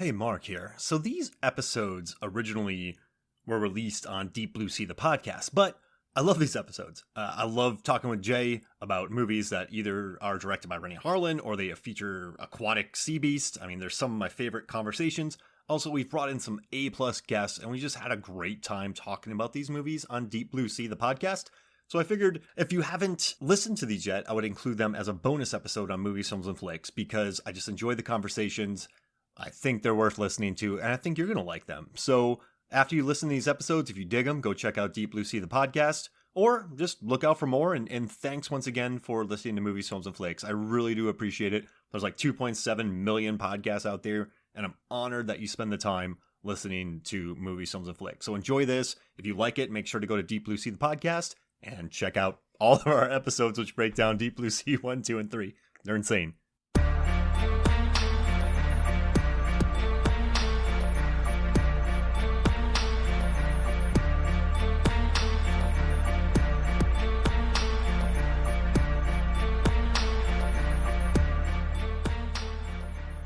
Hey, Mark here. So these episodes originally were released on Deep Blue Sea, the podcast, but I love these episodes. I love talking with Jay about movies that either are directed by Rennie Harlan or they feature aquatic sea beasts. I mean, there's some of my favorite conversations. Also, we've brought in some A-plus guests, and we just had a great time talking about these movies on Deep Blue Sea, the podcast. So I figured if you haven't listened to these yet, I would include them as a bonus episode on Movies, Films, and Flicks because I just enjoy the conversations. I think they're worth listening to, and I think you're going to like them. So after you listen to these episodes, if you dig them, go check out Deep Blue Sea, the podcast, or just look out for more. And thanks once again for listening to Movies, Films, and Flakes. I really do appreciate it. There's like 2.7 million podcasts out there, and I'm honored that you spend the time listening to Movies, Films, and Flicks. So enjoy this. If you like it, make sure to go to Deep Blue Sea, the podcast, and check out all of our episodes, which break down Deep Blue Sea 1, 2, and 3. They're insane.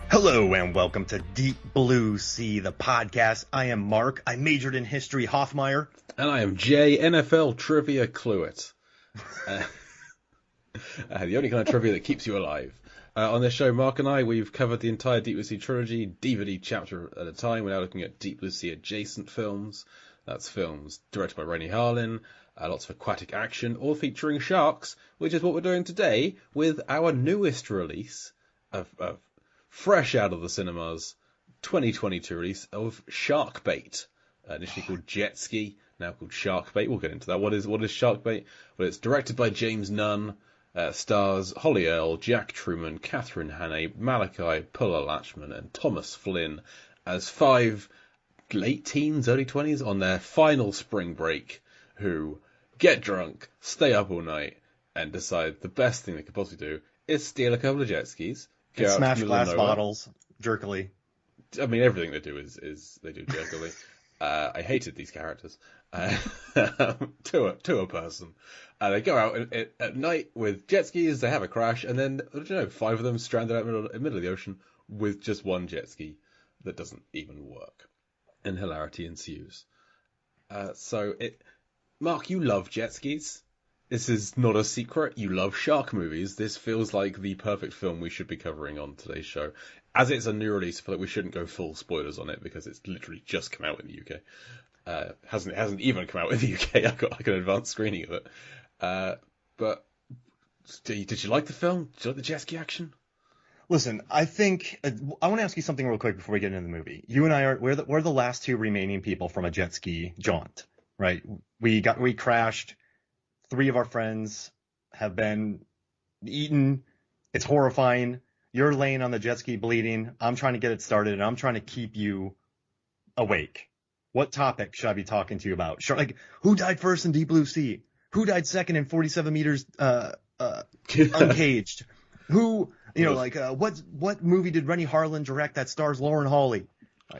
Hello and welcome to Deep Blue Sea, the podcast. I am Mark. I majored in history, Hoffmeyer. And I am Jay, NFL Trivia Cluet. The only kind of trivia that keeps you alive. On this show, Mark and I, we've covered the entire Deep Blue Sea trilogy, DVD chapter at a time. We're now looking at Deep Blue Sea adjacent films. That's films directed by Rennie Harlan, lots of aquatic action, all featuring sharks, which is what we're doing today with our newest release of fresh out of the cinemas, 2022 release of Sharkbait, initially called Jet Ski, now called Sharkbait. We'll get into that. What is Sharkbait? Well, it's directed by James Nunn, stars Holly Earl, Jack Trueman, Catherine Hannay, Malachi Puller-Latchman, and Thomas Flynn as 5 late teens, early 20s on their final spring break who get drunk, stay up all night, and decide the best thing they could possibly do is steal a couple of jet skis, smash glass bottles jerkily. I mean, everything they do is they do jerkily. I hated these characters to a person. They go out at night with jet skis. They have a crash, and then 5 of them stranded out in the middle of the ocean with just one jet ski that doesn't even work, and hilarity ensues. Mark, you love jet skis. This is not a secret. You love shark movies. This feels like the perfect film we should be covering on today's show. As it's a new release, I feel like we shouldn't go full spoilers on it because it's literally just come out in the UK. It hasn't even come out in the UK. I got like an advanced screening of it. But did you like the film? Did you like the jet ski action? Listen, I think I want to ask you something real quick before we get into the movie. You and I we're the last 2 remaining people from a jet ski jaunt, right? We crashed. 3 of our friends have been eaten. It's horrifying. You're laying on the jet ski bleeding. I'm trying to get it started, and I'm trying to keep you awake. What topic should I be talking to you about? Sure, like, who died first in Deep Blue Sea? Who died second in 47 meters uncaged? Who, what movie did Rennie Harlan direct that stars Lauren Hawley?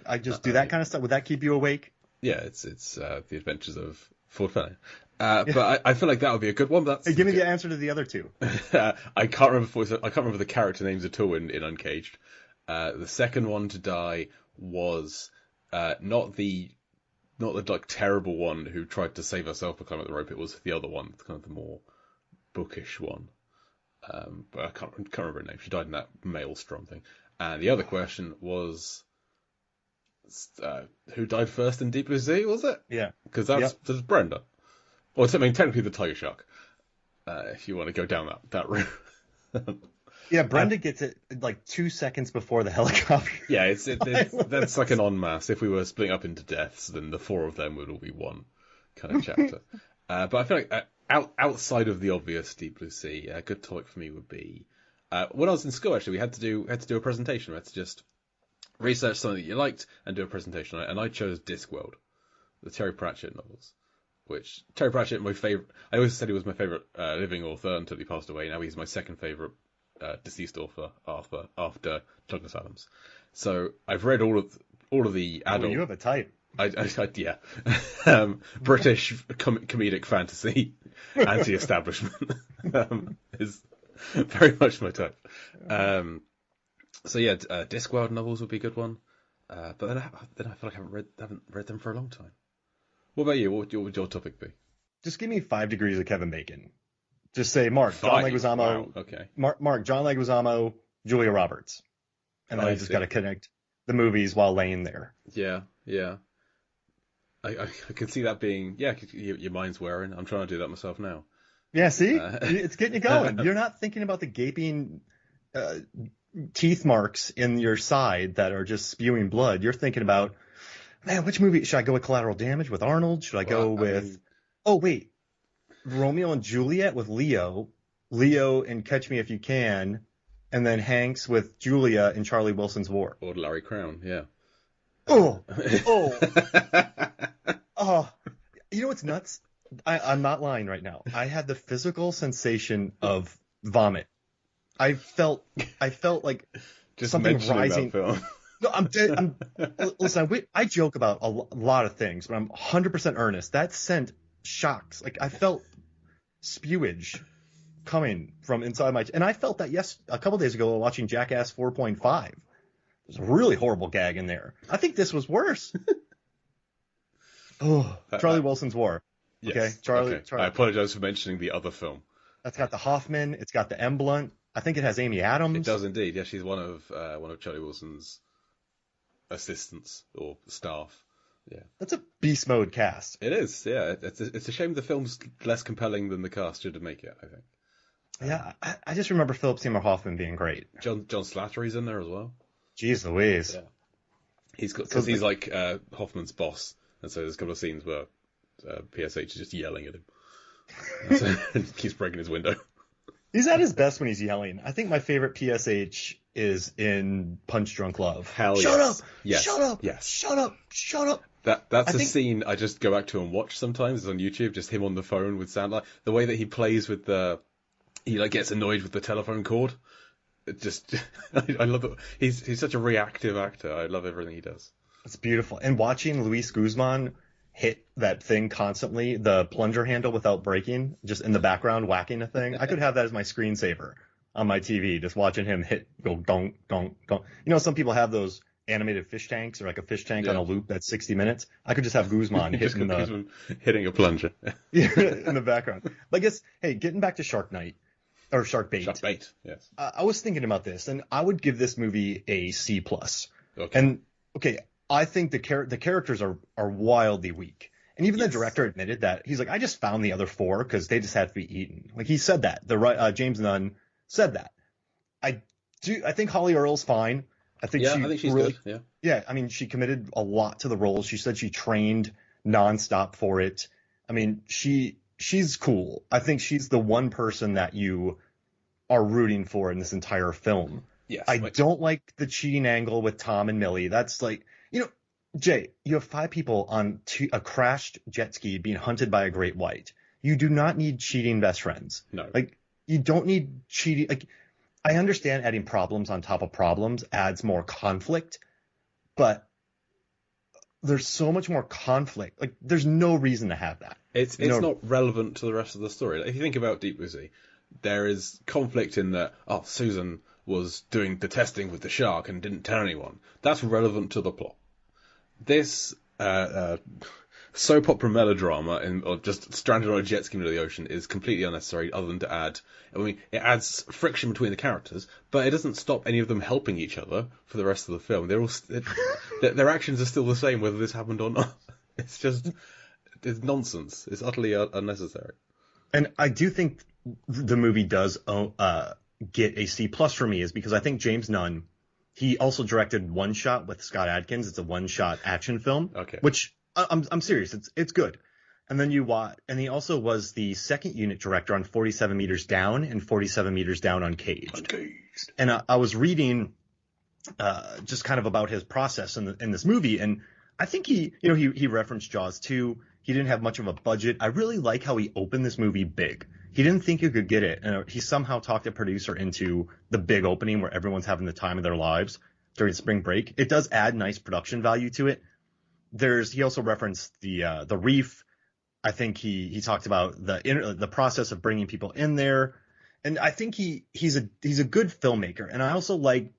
I just do that kind of stuff. Would that keep you awake? Yeah, it's The Adventures of Ford Fairlane. But I feel like that would be a good one. Hey, give me the answer to the other 2. I can't remember the character names at all in Uncaged. The second one to die was not the like terrible one who tried to save herself by climbing up the rope. It was the other one, kind of the more bookish one. But I can't remember her name. She died in that Maelstrom thing. And the other question was, who died first in Deep Blue Sea? Was it? Yeah, because that's Brenda. Well, I mean, technically the tiger shark, if you want to go down that route. Yeah, Brenda gets it like 2 seconds before the helicopter. Yeah, that's like an en masse. If we were splitting up into deaths, then the 4 of them would all be one kind of chapter. But I feel like outside of the obvious Deep Blue Sea, a good topic for me would be when I was in school. Actually, we had to do a presentation. We had to just research something that you liked and do a presentation on it. And I chose Discworld, the Terry Pratchett novels. Which Terry Pratchett, my favorite. I always said he was my favorite living author until he passed away. Now he's my second favorite deceased author after Douglas Adams. So I've read all of the adult. Well, you have a type. Yeah. British comedic fantasy, anti-establishment is very much my type. So yeah, Discworld novels would be a good one. But then I feel like I haven't read them for a long time. What about you? What would your topic be? Just give me 5 degrees of Kevin Bacon. Just say Mark, John 5? Leguizamo, Wow. Okay. Mark, John Leguizamo, Julia Roberts, and then I just got to connect the movies while laying there. Yeah, yeah. I can see that being, yeah, your mind's wearing. I'm trying to do that myself now. Yeah, see, it's getting you going. You're not thinking about the gaping teeth marks in your side that are just spewing blood. You're thinking about, man, which movie should I go with? Collateral Damage with Arnold? Should I go with? Oh wait, Romeo and Juliet with Leo and Catch Me If You Can, and then Hanks with Julia in Charlie Wilson's War. Or Larry Crown, yeah. Oh. Oh, you know what's nuts? I'm not lying right now. I had the physical sensation of vomit. I felt like just something rising. That film. No, I'm dead. Listen, I joke about a lot of things, but I'm 100% earnest. That sent shocks. Like I felt spewage coming from inside my. And I felt that a couple days ago while watching Jackass 4.5. There's a really horrible gag in there. I think this was worse. Oh, Charlie Wilson's War. Yes. Okay, Charlie. I apologize for mentioning the other film. That's got the Hoffman. It's got the M. Blunt. I think it has Amy Adams. It does indeed. Yeah, she's one of Charlie Wilson's assistants or staff. Yeah, that's a beast mode cast. It is. Yeah, it's a shame the film's less compelling than the cast should make it, I think. Yeah, I just remember Philip Seymour Hoffman being great. John Slattery's in there as well. Jeez Louise. Yeah. Because he's like Hoffman's boss, and so there's a couple of scenes where PSH is just yelling at him. And he keeps breaking his window. He's at his best when he's yelling. I think my favorite PSH is in Punch Drunk Love. Hell shut yes. up! Yes. Shut up! Yes. Shut up! Shut up! That's a scene I just go back to and watch sometimes. It's on YouTube, just him on the phone with sound. Like the way that he plays with he like gets annoyed with the telephone cord. It just, I love it. He's such a reactive actor. I love everything he does. It's beautiful. And watching Luis Guzman hit that thing constantly, the plunger handle without breaking, just in the background whacking a thing. I could have that as my screensaver on my TV, just watching him go donk, donk, donk. You know, some people have those animated fish tanks or like a fish tank on a loop that's 60 minutes. I could just have Guzman hitting a plunger in the background. But I guess, hey, getting back to Shark Night. Or Shark Bait. Shark Bait, yes. I was thinking about this, and I would give this movie a C+. Okay. And, okay, I think the characters are wildly weak. And even the director admitted that. He's like, I just found the other 4 because they just had to be eaten. Like, he said that. James Nunn said that. I think Holly Earl's fine. I think she's really good. Yeah. Yeah, I mean, she committed a lot to the role. She said she trained nonstop for it. I mean, she's cool. I think she's the one person that you are rooting for in this entire film. Yes. I don't like the cheating angle with Tom and Millie. That's like, you know, Jay, you have 5 people on a crashed jet ski being hunted by a great white. You do not need cheating best friends. No. Like, you don't need cheating. Like, I understand adding problems on top of problems adds more conflict, but there's so much more conflict. Like, there's no reason to have that. It's not relevant to the rest of the story. Like, if you think about Deep Blue Sea, there is conflict in that, Susan was doing the testing with the shark and didn't tell anyone. That's relevant to the plot. This soap opera melodrama or just stranded on a jet ski into the ocean is completely unnecessary, other than to add, I mean, it adds friction between the characters, but it doesn't stop any of them helping each other for the rest of the film. They're all their actions are still the same whether this happened or not. It's nonsense. It's utterly unnecessary. And I do think the movie does get a C+ for me, is because I think James Nunn, he also directed One Shot with Scott Adkins. It's a one-shot action film, which I'm serious. It's good. And then and he also was the second unit director on 47 Meters Down and 47 Meters Down Uncaged. And I was reading just kind of about his process in this movie, and I think he referenced Jaws 2. He didn't have much of a budget. I really like how he opened this movie big. He didn't think he could get it, and he somehow talked a producer into the big opening where everyone's having the time of their lives during spring break. It does add nice production value to it. He also referenced the reef. I think he talked about the process of bringing people in there, and I think he's a good filmmaker. And I also like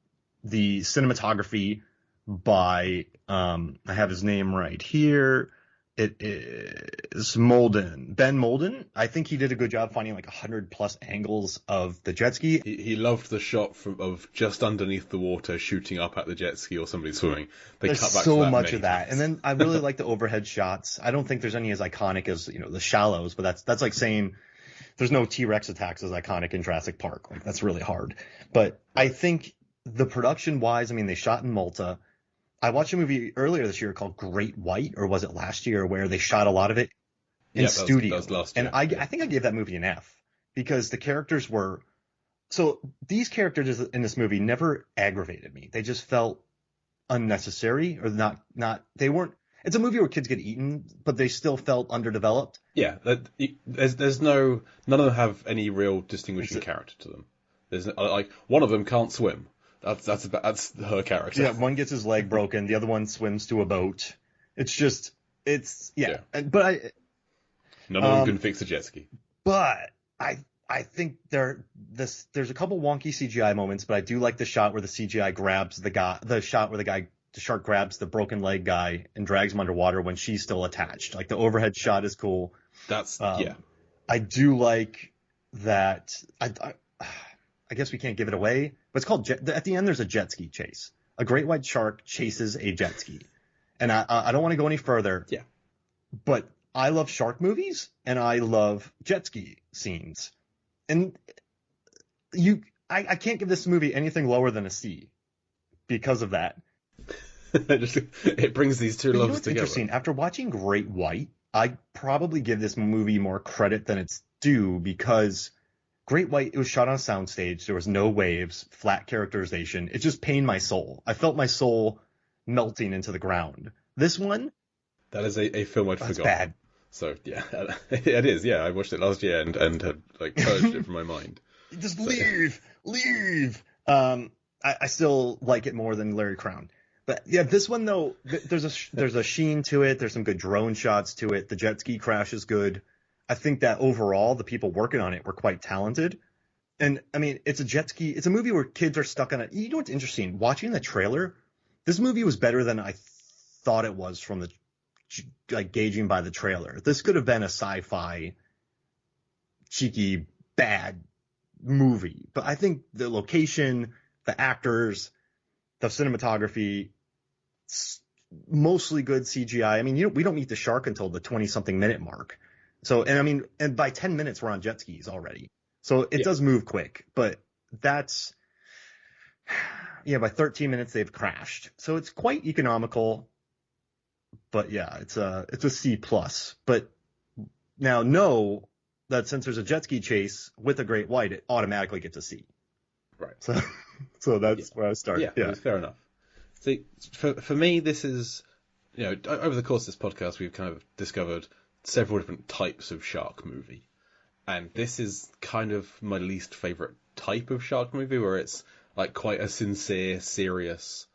the cinematography, by I have his name right here. It is Molden. Ben Molden. I think he did a good job finding like 100+ angles of the jet ski. He loved the shot of just underneath the water shooting up at the jet ski or somebody swimming. There's cut back so to that much of that. times. And then I really like the overhead shots. I don't think there's any as iconic as, the Shallows, but that's like saying there's no T-Rex attacks as iconic in Jurassic Park. Like, that's really hard. But I think the production wise, I mean, they shot in Malta. I watched a movie earlier this year called Great White, or was it last year, where they shot a lot of it in studio. That was last year. And I think I gave that movie an F because the characters were, so these characters in this movie never aggravated me. They just felt unnecessary, or not they weren't. It's a movie where kids get eaten, but they still felt underdeveloped. Yeah, there's none of them have any real distinguishing character to them. There's like one of them can't swim. That's her character. Yeah, one gets his leg broken, the other one swims to a boat. But none of them can fix a jet ski. But I think there's a couple wonky CGI moments, but I do like the shot where the CGI grabs the shot where the shark grabs the broken leg guy and drags him underwater when she's still attached. Like, the overhead shot is cool. I do like that. I guess we can't give it away, but it's called at the end there's a jet ski chase. A great white shark chases a jet ski. And I don't want to go any further. Yeah. But I love shark movies and I love jet ski scenes. And I can't give this movie anything lower than a C because of that. It brings these two loves together. Interesting. After watching Great White, I probably give this movie more credit than it's due, because Great White, it was shot on a soundstage. There was no waves, flat characterization. It just pained my soul. I felt my soul melting into the ground. This one, that is a film I'd forgotten. Bad. So yeah, it is. Yeah, I watched it last year and had purged it from my mind. Just leave. I still like it more than Larry Crown. But yeah, this one though, there's a sheen to it. There's some good drone shots to it. The jet ski crash is good. I think that overall, the people working on it were quite talented. And I mean, it's a movie where kids are stuck on it. You know what's interesting? Watching the trailer, this movie was better than I thought it was from gauging by the trailer. This could have been a sci-fi, cheeky, bad movie. But I think the location, the actors, the cinematography, mostly good CGI. I mean, we don't meet the shark until the 20-something minute mark. So, and by 10 minutes, we're on jet skis already. So it does move quick, but by 13 minutes, they've crashed. So it's quite economical, but yeah, it's a C+. But now know that since there's a jet ski chase with a great white, it automatically gets a C. Right. So that's where I start. Yeah, fair enough. See, for me, this is, over the course of this podcast, we've kind of discovered several different types of shark movie, and this is kind of my least favorite type of shark movie, where it's like quite a sincere, serious.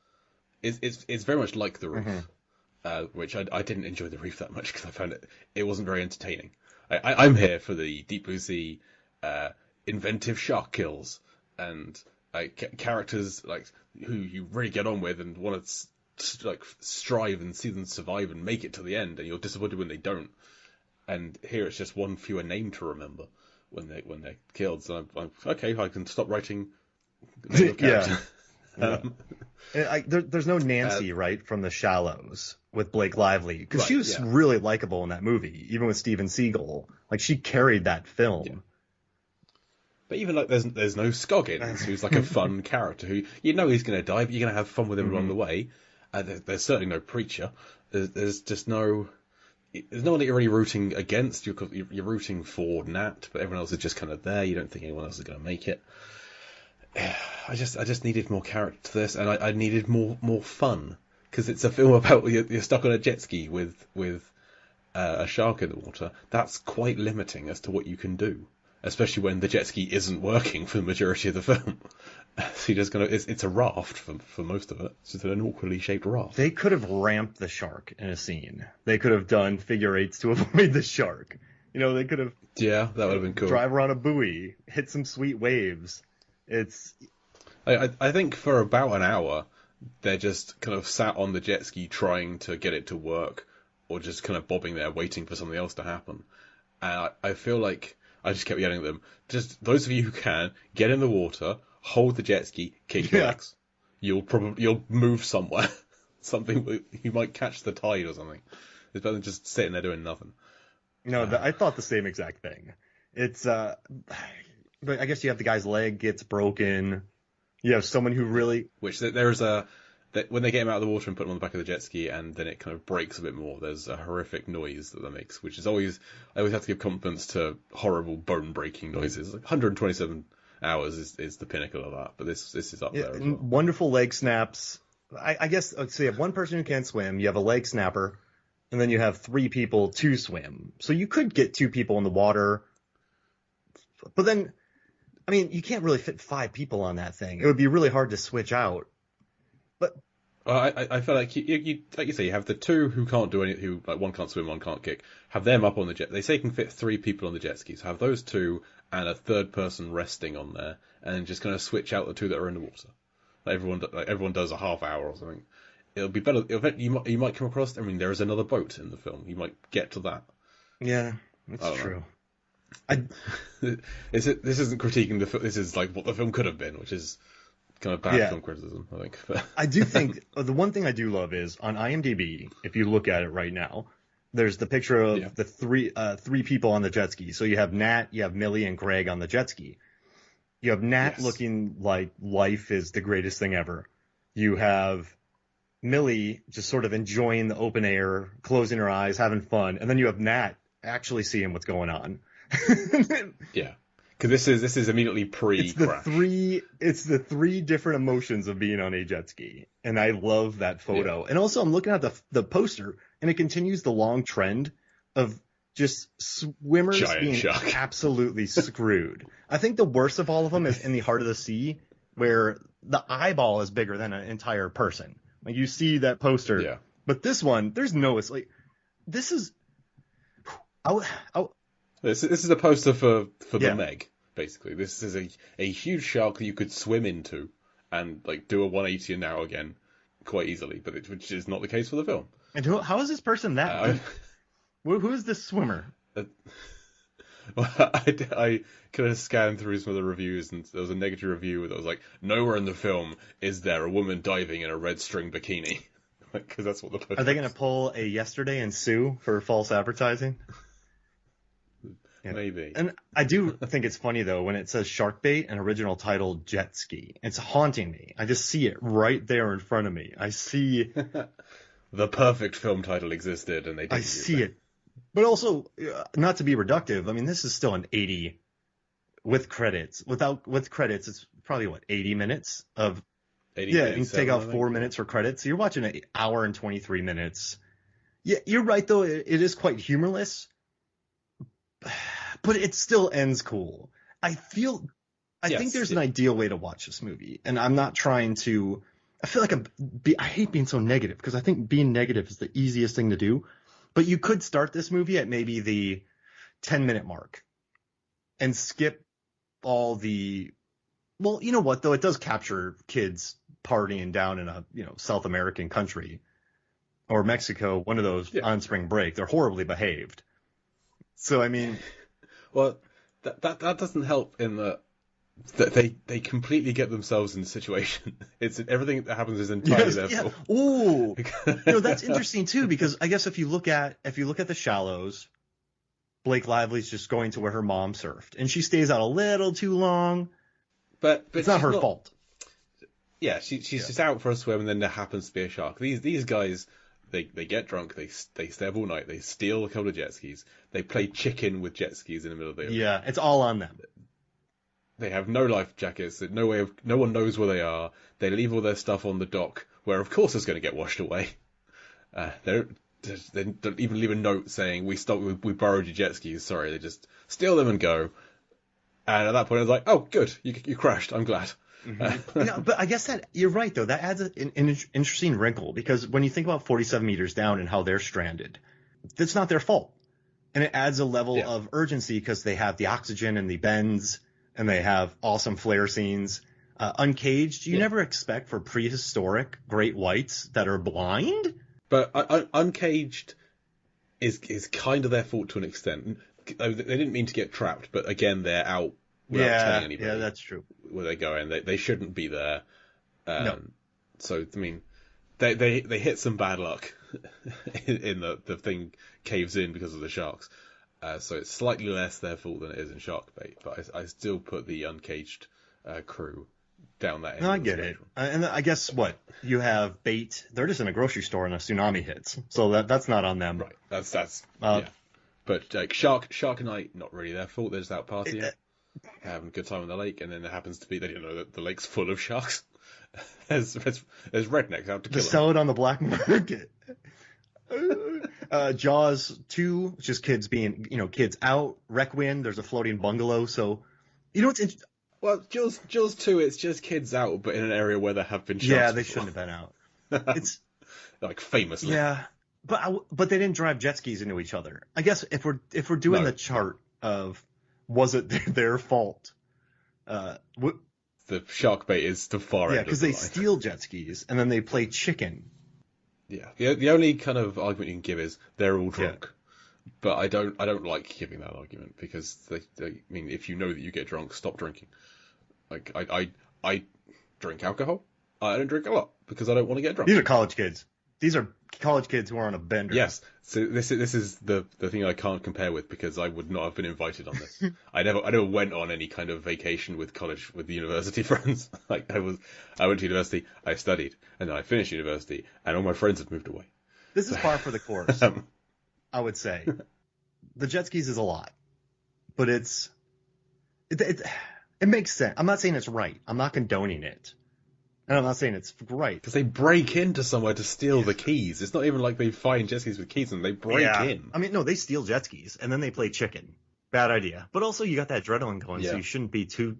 It's very much like The Reef, which I didn't enjoy The Reef that much because I found it wasn't very entertaining. I'm here for the deep blue sea, inventive shark kills and characters who you really get on with and want to strive and see them survive and make it to the end, and you're disappointed when they don't. And here it's just one fewer name to remember when they're killed. So I'm okay. I can stop writing. Name of character. There's no Nancy, right, from The Shallows with Blake Lively, because she was really likable in that movie, even with Steven Seagal. Like, she carried that film. Yeah. But even there's no Scoggins, who's like a fun character who he's going to die, but you're going to have fun with him along the way. There's certainly no Preacher. There's just no. There's no one that you're really rooting against. You're rooting for Nat, but everyone else is just kind of there. You don't think anyone else is going to make it. I just needed more character to this, and I needed more fun, because it's a film about you're stuck on a jet ski with a shark in the water. That's quite limiting as to what you can do, especially when the jet ski isn't working for the majority of the film. So you're just it's a raft for most of it. It's just an awkwardly shaped raft. They could have ramped the shark in a scene. They could have done figure eights to avoid the shark. They could have. Yeah, that would have been cool. Drive around a buoy, hit some sweet waves. I think for about an hour, they're just kind of sat on the jet ski trying to get it to work, or just kind of bobbing there waiting for something else to happen. And I feel like I just kept yelling at them, just those of you who can, get in the water, hold the jet ski, kick your legs. You'll move somewhere. Something, you might catch the tide or something. It's better than just sitting there doing nothing. No, I thought the same exact thing. It's, but I guess you have the guy's leg gets broken. You have someone who really... Which there is when they get him out of the water and put him on the back of the jet ski and then it kind of breaks a bit more, there's a horrific noise that makes, which is always... I always have to give confidence to horrible bone-breaking noises. Like 127 hours is the pinnacle of that, but this is up there as well. Wonderful leg snaps. I guess, so you have one person who can't swim, you have a leg snapper, and then you have 3 people to swim. So you could get 2 people in the water, but then, I mean, you can't really fit 5 people on that thing. It would be really hard to switch out. But I feel like you like you say, you have the 2 who can't do anything, who like one can't swim, one can't kick. Have them up on the jet. They say you can fit 3 people on the jet skis. Have those 2 and a third person resting on there, and then just kind of switch out the 2 that are in the water. Like everyone does a half hour or something. It'll be better. You might come across. I mean, there is another boat in the film. You might get to that. Yeah, that's true. This isn't critiquing the film. This is like what the film could have been, which is kind of bad film criticism, I think. I do think the one thing I do love is on IMDb, if you look at it right now, there's the picture of the 3 people on the jet ski. So you have Nat, you have Millie, and Greg on the jet ski. You have Nat looking like life is the greatest thing ever. You have Millie just sort of enjoying the open air, closing her eyes, having fun. And then you have Nat actually seeing what's going on. Yeah. Because this is immediately pre-crash. It's the 3 different emotions of being on a jet ski. And I love that photo. Yeah. And also I'm looking at the poster, and it continues the long trend of just swimmers being absolutely screwed. I think the worst of all of them is in the heart of the sea, where the eyeball is bigger than an entire person. Like you see that poster. Yeah. But this one, there's no, it's like, this is, This is a poster for the Meg, basically. This is a huge shark that you could swim into and like do a 180 an hour again quite easily, but which is not the case for the film. And how is this person that? Who is this swimmer? Well, I could have scanned through some of the reviews, and there was a negative review that was like, nowhere in the film is there a woman diving in a red string bikini. Because that's what the poster. Are they going to pull a Yesterday and sue for false advertising? Yeah. Maybe. And I do think it's funny, though, when it says shark bait and original title jet ski. It's haunting me. I just see it right there in front of me. I see... The perfect film title existed, and they didn't. I see it. But also, not to be reductive, I mean, this is still an 80 with credits. With credits, it's probably, 80 minutes of... 80, yeah, and take out 4 minutes for credits. So you're watching an hour and 23 minutes. Yeah, you're right, though. It is quite humorless. But it still ends cool. I think there's an ideal way to watch this movie. And I'm not trying to... I feel like I hate being so negative, because I think being negative is the easiest thing to do. But you could start this movie at maybe the 10-minute mark and skip all the... Well, you know what, though? It does capture kids partying down in a South American country or Mexico, one of those on spring break. They're horribly behaved. So, I mean... Well, that doesn't help in that they completely get themselves in the situation. It's everything that happens is entirely their fault. Ooh, that's interesting too, because I guess if you look at The Shallows, Blake Lively's just going to where her mom surfed, and she stays out a little too long. But it's not her fault. Yeah, she's just out for a swim, and then there happens to be a shark. These guys, they get drunk, they stay up all night, they steal a couple of jet skis, they play chicken with jet skis in the middle of the ocean. Yeah, it's all on them. They have no life jackets. No one knows where they are. They leave all their stuff on the dock, where of course it's going to get washed away. They don't even leave a note saying we borrowed your jet skis. Sorry, they just steal them and go. And at that point, I was like, oh, good, you crashed. I'm glad. Mm-hmm. But I guess that you're right, though. That adds an interesting wrinkle, because when you think about 47 meters down and how they're stranded, it's not their fault, and it adds a level of urgency because they have the oxygen and the bends. And they have awesome flare scenes. Uncaged, you Yeah. never expect for prehistoric great whites that are blind. But Uncaged is kind of their fault to an extent. They didn't mean to get trapped, but again, they're out without telling anybody. Yeah, that's true. Where they go, and they shouldn't be there. No. So I mean, they hit some bad luck in the thing caves in because of the sharks. So it's slightly less their fault than it is in Sharkbait, but I still put the Uncaged crew down that end. No, I of the get it. spectrum. And I guess what you have bait. They're just in a grocery store and a tsunami hits, so that's not on them. Right. That's yeah. But like Shark and I, not really their fault. They're just out partying, having a good time on the lake, and then there happens to be they didn't know that the lake's full of sharks. there's rednecks out to kill them. Sell it on the black market. Jaws 2, just kids being, kids out. Requiem, there's a floating bungalow. So, what's interesting? Well, Jaws 2, it's just kids out, but in an area where there have been sharks. Yeah, they before. shouldn't have been out. It's like famously. Yeah, but they didn't drive jet skis into each other. I guess if we're doing the chart of was it their fault? The shark bait is the far end. Yeah, because they steal jet skis and then they play chicken. Yeah, the only kind of argument you can give is they're all drunk. Yeah. But I don't like giving that argument because I mean, if you know that you get drunk, stop drinking. Like I drink alcohol. I don't drink a lot because I don't want to get drunk. These are college kids. These are college kids who are on a bender. Yes. So this is the thing I can't compare with because I would not have been invited on this. I never went on any kind of vacation with the university friends. Like I went to university, I studied, and then I finished university, and all my friends had moved away. This is par for the course. I would say the jet skis is a lot, but it makes sense. I'm not saying it's right. I'm not condoning it. And I'm not saying it's right. Because they break into somewhere to steal the keys. It's not even like they find jet skis with keys and they break in. I mean, no, they steal jet skis and then they play chicken. Bad idea. But also you got that adrenaline going, so you shouldn't be too...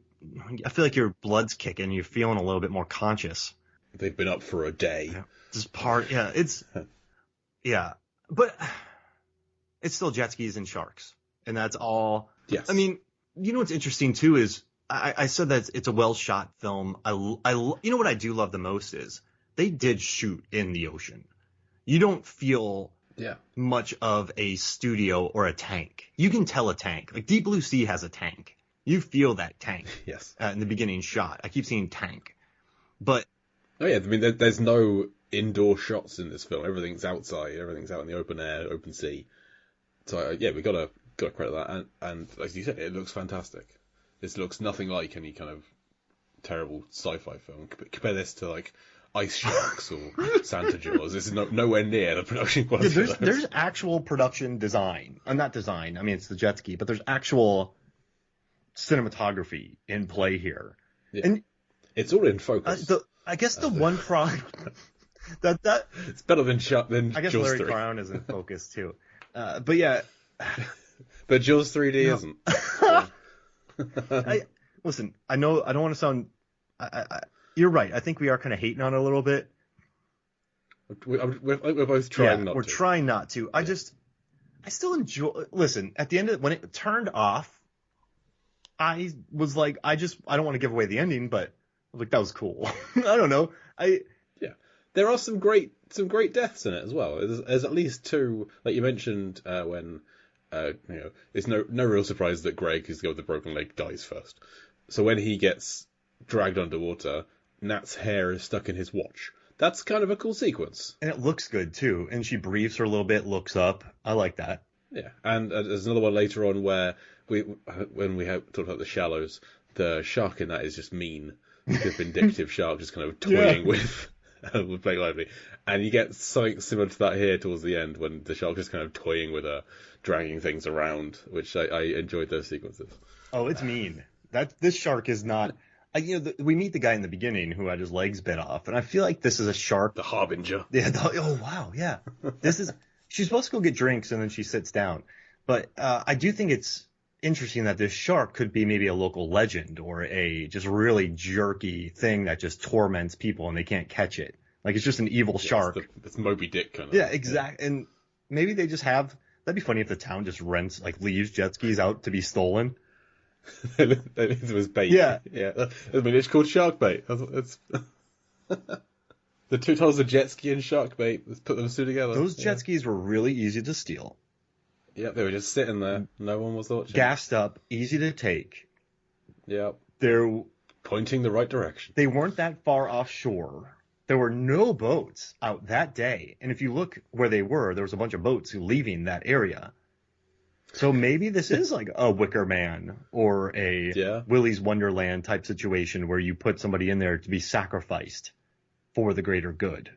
I feel like your blood's kicking. You're feeling a little bit more conscious. They've been up for a day. Yeah. It's... Yeah. But it's still jet skis and sharks. And that's all... Yes. I mean, what's interesting too is... I said that it's a well-shot film. You know what I do love the most is they did shoot in the ocean. You don't feel much of a studio or a tank. You can tell a tank. Like Deep Blue Sea has a tank. You feel that tank. Yes. In the beginning shot. I keep seeing tank. But... Oh, yeah. I mean, there's no indoor shots in this film. Everything's outside. Everything's out in the open air, open sea. So, we got to credit that. And like you said, it looks fantastic. This looks nothing like any kind of terrible sci-fi film. Compare this to like Ice Sharks or Santa Jaws. This is nowhere near the production quality. Yeah, there's actual production design. Not design. I mean, it's the jet ski, but there's actual cinematography in play here. Yeah. And it's all in focus. I guess the one problem that it's better than I guess Jaws Larry 3. Crown is in focus too. But yeah. But Jaws 3D isn't. Listen, I know I don't want to sound. You're right. I think we are kind of hating on it a little bit. We're both trying not to. We're trying not to. I still enjoy. Listen, at the end when it turned off, I was like, I don't want to give away the ending, but I was like, that was cool. I don't know. There are some great deaths in it as well. There's at least two, like you mentioned, when. It's no real surprise that Greg, who's the guy with the broken leg, dies first. So when he gets dragged underwater, Nat's hair is stuck in his watch. That's kind of a cool sequence. And it looks good, too. And she breathes for a little bit, looks up. I like that. Yeah, and there's another one later on where when we talked about the shallows, the shark in that is just mean. The vindictive shark just kind of toying with Blake Lively. And you get something similar to that here towards the end when the shark is kind of toying with her, dragging things around, which I enjoyed those sequences. Oh, it's mean. This shark is not... we meet the guy in the beginning who had his legs bit off, and I feel like this is a shark... The Harbinger. Yeah. Oh, wow, yeah. She's supposed to go get drinks, and then she sits down. But I do think it's interesting that this shark could be maybe a local legend or a just really jerky thing that just torments people and they can't catch it. Like, it's just an evil shark. It's Moby Dick kind of. Yeah, exactly. Yeah. And maybe they just have... That'd be funny if the town just leaves jet skis out to be stolen. It was bait. Yeah. Yeah. I mean, it's called shark bait. It's the two types of jet ski and shark bait. Let's put them two together. Those jet skis were really easy to steal. Yeah, they were just sitting there. No one was watching. Gassed up, easy to take. Yeah. They're pointing the right direction. They weren't that far offshore. There were no boats out that day. And if you look where they were, there was a bunch of boats leaving that area. So maybe this is like a Wicker Man or a Willy's Wonderland type situation where you put somebody in there to be sacrificed for the greater good.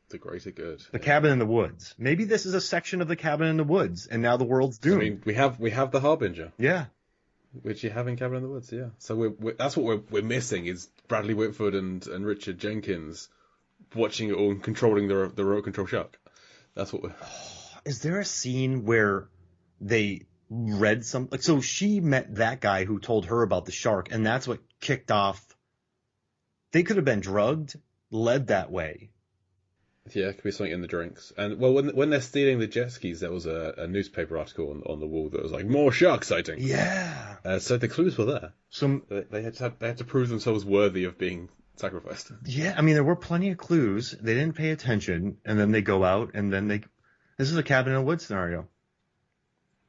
The greater good. The Cabin in the Woods. Maybe this is a section of the Cabin in the Woods, and now the world's doomed. I mean, we have the Harbinger. Yeah. Which you have in Cabin in the Woods, yeah. So that's what we're missing is Bradley Whitford and Richard Jenkins watching it all and controlling the remote control shark. That's what we're... Is there a scene where they read some... Like, so she met that guy who told her about the shark, and that's what kicked off... They could have been drugged, led that way. Yeah, it could be something in the drinks. And, well, when they're stealing the jet skis, there was a newspaper article on the wall that was like, more shark sightings. Yeah. So the clues were there. So they had to prove themselves worthy of being sacrificed. Yeah, I mean, there were plenty of clues. They didn't pay attention, and then they go out, and then this is a Cabin in the Woods scenario.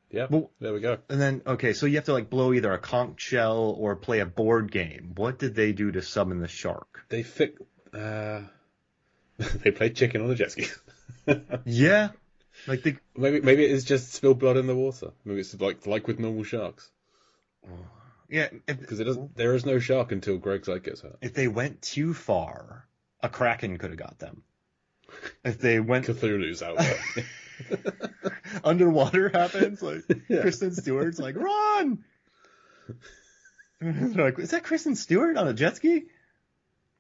Yeah, well, there we go. And then, okay, so you have to like blow either a conch shell or play a board game. What did they do to summon the shark? They they played chicken on the jet ski. Yeah, like maybe it is just spilled blood in the water. Maybe it's like with normal sharks. Yeah, because there is no shark until Greg's leg gets hurt. If they went too far, a kraken could have got them. If they went Cthulhu's out there. Underwater happens, like Kristen Stewart's like, run! They're like, is that Kristen Stewart on a jet ski?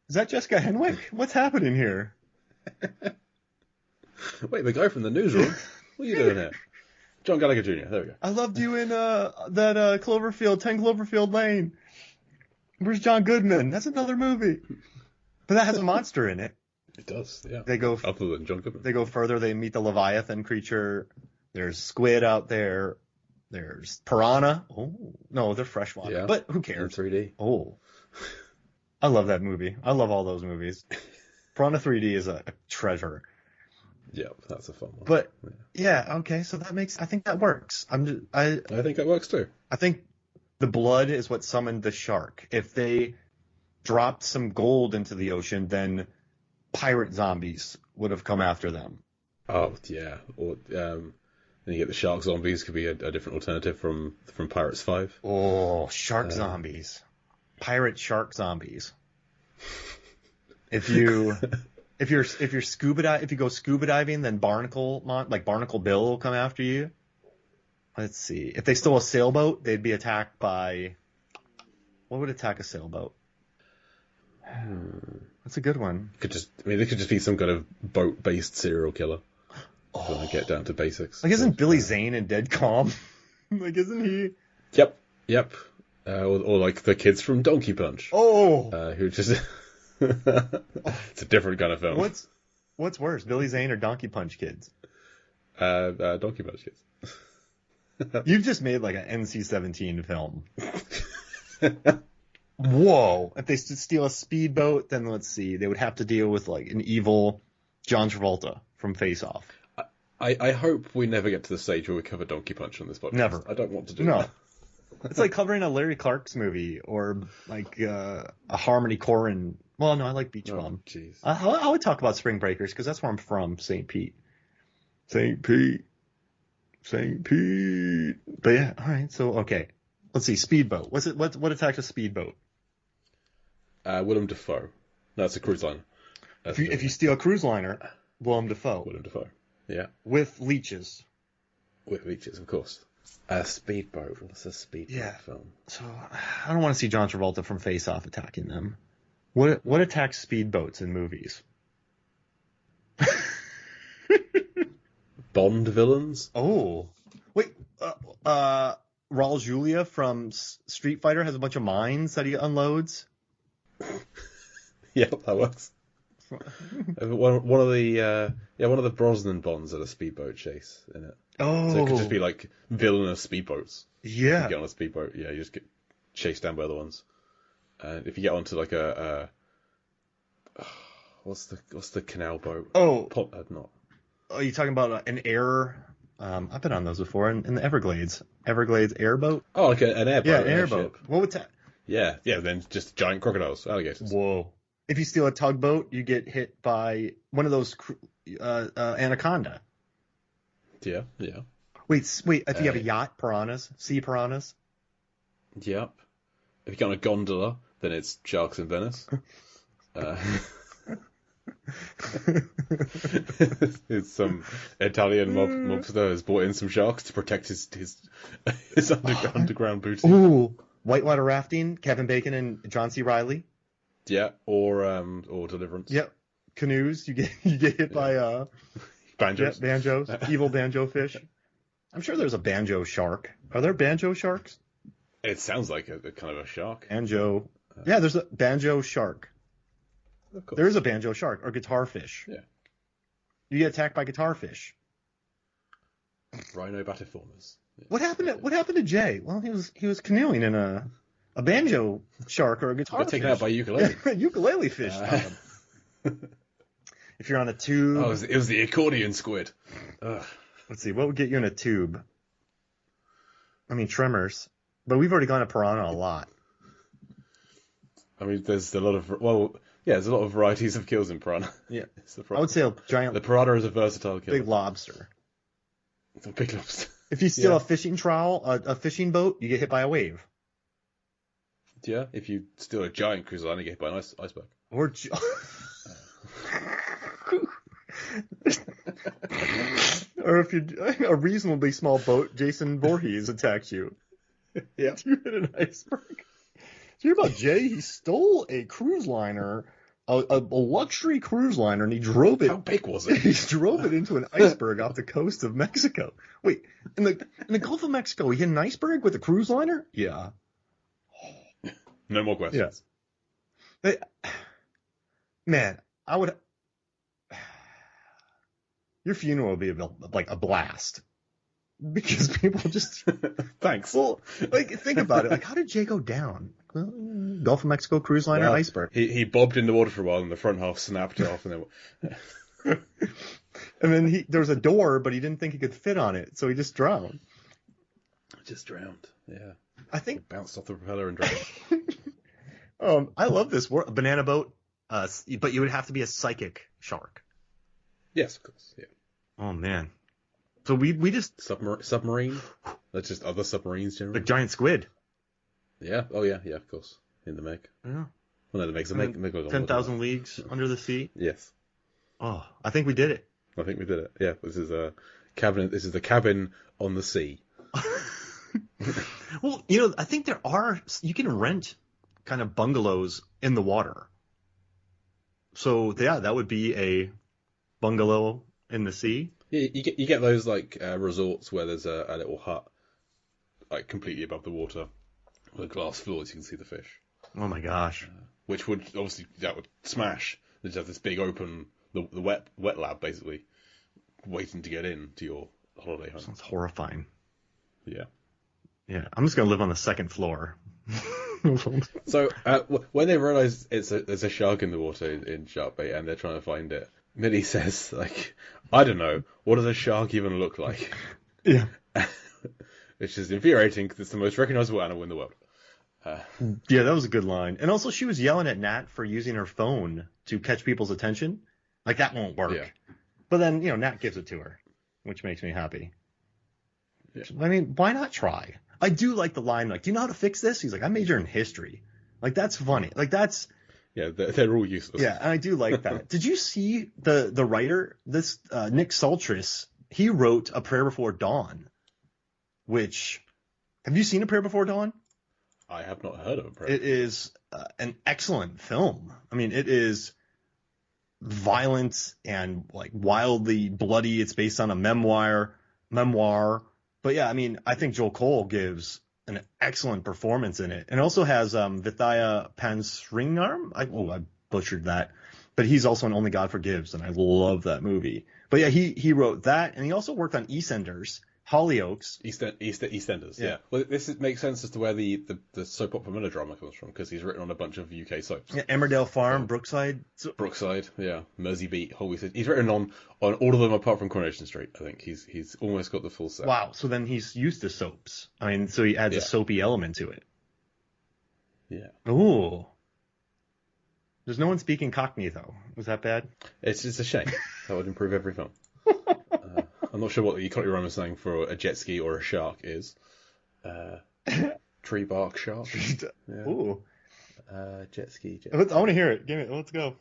Is that Jessica Henwick? What's happening here? Wait, the guy from the newsroom? What are you doing here? John Gallagher Jr. There we go. I loved you in that Cloverfield, 10 Cloverfield Lane. Where's John Goodman? That's another movie. But that has a monster in it. It does, yeah. They go other than John Goodman. They go further. They meet the Leviathan creature. There's squid out there. There's piranha. Oh no, they're freshwater. Yeah. But who cares? In 3D. Oh, I love that movie. I love all those movies. Piranha 3D is a treasure. Yeah, that's a fun one. But yeah, okay. So that makes. I think that works. I think that works too. I think the blood is what summoned the shark. If they dropped some gold into the ocean, then pirate zombies would have come after them. Oh yeah, or then you get the shark zombies. Could be a different alternative from Pirates 5. Oh, shark zombies, pirate shark zombies. If you go scuba diving, then Barnacle Bill will come after you. Let's see. If they stole a sailboat, they'd be attacked by. What would attack a sailboat? That's a good one. They could just be some kind of boat-based serial killer. When I get down to basics. Like, isn't Billy Zane in Dead Calm? Like, isn't he? Yep. Or like the kids from Donkey Punch. Oh. Who just. It's a different kind of film. What's worse, Billy Zane or Donkey Punch kids? Donkey Punch kids. You've just made like an NC-17 film. Whoa. If they steal a speedboat, then let's see. They would have to deal with like an evil John Travolta from Face Off. I hope we never get to the stage where we cover Donkey Punch on this podcast. Never. I don't want to do that. It's like covering a Larry Clark's movie or like a Harmony Korine. Well, no, I like Beach Bum. Jeez. I would talk about Spring Breakers because that's where I'm from, St. Pete. St. Pete. But yeah, all right. So okay, let's see. Speedboat. What's it? What attacked a speedboat? Willem Dafoe. That's a cruise liner. If you steal a cruise liner, Willem Dafoe. Willem Dafoe. Yeah. With leeches. With leeches, of course. A speedboat. What's a speedboat film? So I don't want to see John Travolta from Face Off attacking them. What attacks speedboats in movies? Bond villains? Oh. Wait, Raul Julia from Street Fighter has a bunch of mines that he unloads? Yeah, that works. One of the Brosnan Bonds had a speedboat chase in it. Oh, so it could just be like villainous speedboats. Yeah, you get on a speedboat, you just get chased down by other ones. And if you get onto like what's the canal boat? Not. Are you talking about an air? I've been on those before in the Everglades airboat. Oh, like an airboat. Yeah, an airboat. What would that? Yeah. Then just giant crocodiles, alligators. Whoa. If you steal a tugboat, you get hit by one of those anaconda. Yeah. Wait. If you have a yacht, piranhas, sea piranhas. Yep. If you get on a gondola, then it's sharks in Venice. It's some Italian mobster has brought in some sharks to protect his underground booty. Ooh, whitewater rafting, Kevin Bacon and John C. Reilly. Yeah, or Deliverance. Yep, canoes. You get hit by banjos. Yeah, banjos, evil banjo fish. I'm sure there's a banjo shark. Are there banjo sharks? It sounds like a kind of a shark. Banjo. Yeah, there's a banjo shark. There is a banjo shark or guitar fish. Yeah. You get attacked by guitar fish. Rhino batiformes. Yeah. What happened to Jay? Well, he was canoeing in a banjo shark or a guitar fish. Got taken out by ukulele. Ukulele fish. If you're on a tube. Oh, it was the accordion squid. Ugh. Let's see, what would get you in a tube? I mean, tremors. But we've already gone to piranha a lot. I mean, there's a lot of varieties of kills in piranha. Yeah. I would say a giant... The piranha is a versatile killer. Big lobster. It's a big lobster. If you steal a fishing trowel, a fishing boat, you get hit by a wave. Yeah, if you steal a giant cruise liner, you get hit by an iceberg. Or... Or if you a reasonably small boat, Jason Voorhees attacks you. Yeah. You hit an iceberg. Did you hear about Jay? He stole a cruise liner, a luxury cruise liner, and he drove it. How big was it? He drove it into an iceberg off the coast of Mexico. Wait, in the Gulf of Mexico, he hit an iceberg with a cruise liner? Yeah. No more questions. Yeah. Man, I would. Your funeral would be like a blast. Because people just... Thanks. Well, think about it. Like, how did Jay go down? Well, Gulf of Mexico cruise liner, iceberg. He bobbed in the water for a while, and the front half snapped off, and then... And then there was a door, but he didn't think he could fit on it, so he just drowned. Yeah. I think... He bounced off the propeller and drowned. I love this word, banana boat, but you would have to be a psychic shark. Yes, of course, yeah. Oh, man. So we just... Submarine? That's just other submarines, generally. Like giant squid. Yeah. Oh, yeah, of course. In the Meg. Yeah. Well, no, the Meg's a Meg. 10,000 Leagues Under the Sea? Yes. Oh, I think we did it. I think we did it. Yeah, this is a cabin. This is the cabin on the sea. Well, I think you can rent kind of bungalows in the water. So, yeah, that would be a bungalow in the sea. Yeah, you get those like resorts where there's a little hut like completely above the water with glass floors. You can see the fish. Oh my gosh! Which would obviously that would smash. They just have this big open the wet lab basically waiting to get in to your holiday home. Sounds horrifying. Yeah. Yeah, I'm just gonna live on the second floor. So when they realise there's a shark in the water in Shark Bait and they're trying to find it, Millie says, like, I don't know, what does a shark even look like? Yeah. Which is infuriating because it's the most recognisable animal in the world. Yeah, that was a good line. And also she was yelling at Nat for using her phone to catch people's attention. Like, that won't work. Yeah. But then, Nat gives it to her, which makes me happy. Yeah. I mean, why not try? I do like the line, like, do you know how to fix this? He's like, I majored in history. Like, that's funny. Like, that's... Yeah, they're all useless. Yeah, and I do like that. Did you see the writer, this Nick Saltris, he wrote A Prayer Before Dawn, which... Have you seen A Prayer Before Dawn? I have not heard of A Prayer. It is an excellent film. I mean, it is violent and, like, wildly bloody. It's based on a memoir. But, yeah, I mean, I think Joel Cole gives an excellent performance in it. And also has Vithaya Pansringarm. I butchered that. but he's also in Only God Forgives, and I love that movie. But yeah, he wrote that, and he also worked on EastEnders, Hollyoaks. EastEnders, yeah. Well, makes sense as to where the soap opera melodrama comes from, because he's written on a bunch of UK soaps. Yeah, Emmerdale Farm, Brookside. Brookside, yeah. Mersey Beat, Holby City. He's written on all of them apart from Coronation Street, I think. He's almost got the full set. Wow, so then he's used to soaps. I mean, so he adds a soapy element to it. Yeah. Ooh. There's no one speaking Cockney, though. Was that bad? It's just a shame. That would improve every film. I'm not sure what the economy rhyme is saying for a jet ski or a shark is. Tree bark shark. Yeah. Ooh. Jet ski. I want to hear it. Give it. Let's go.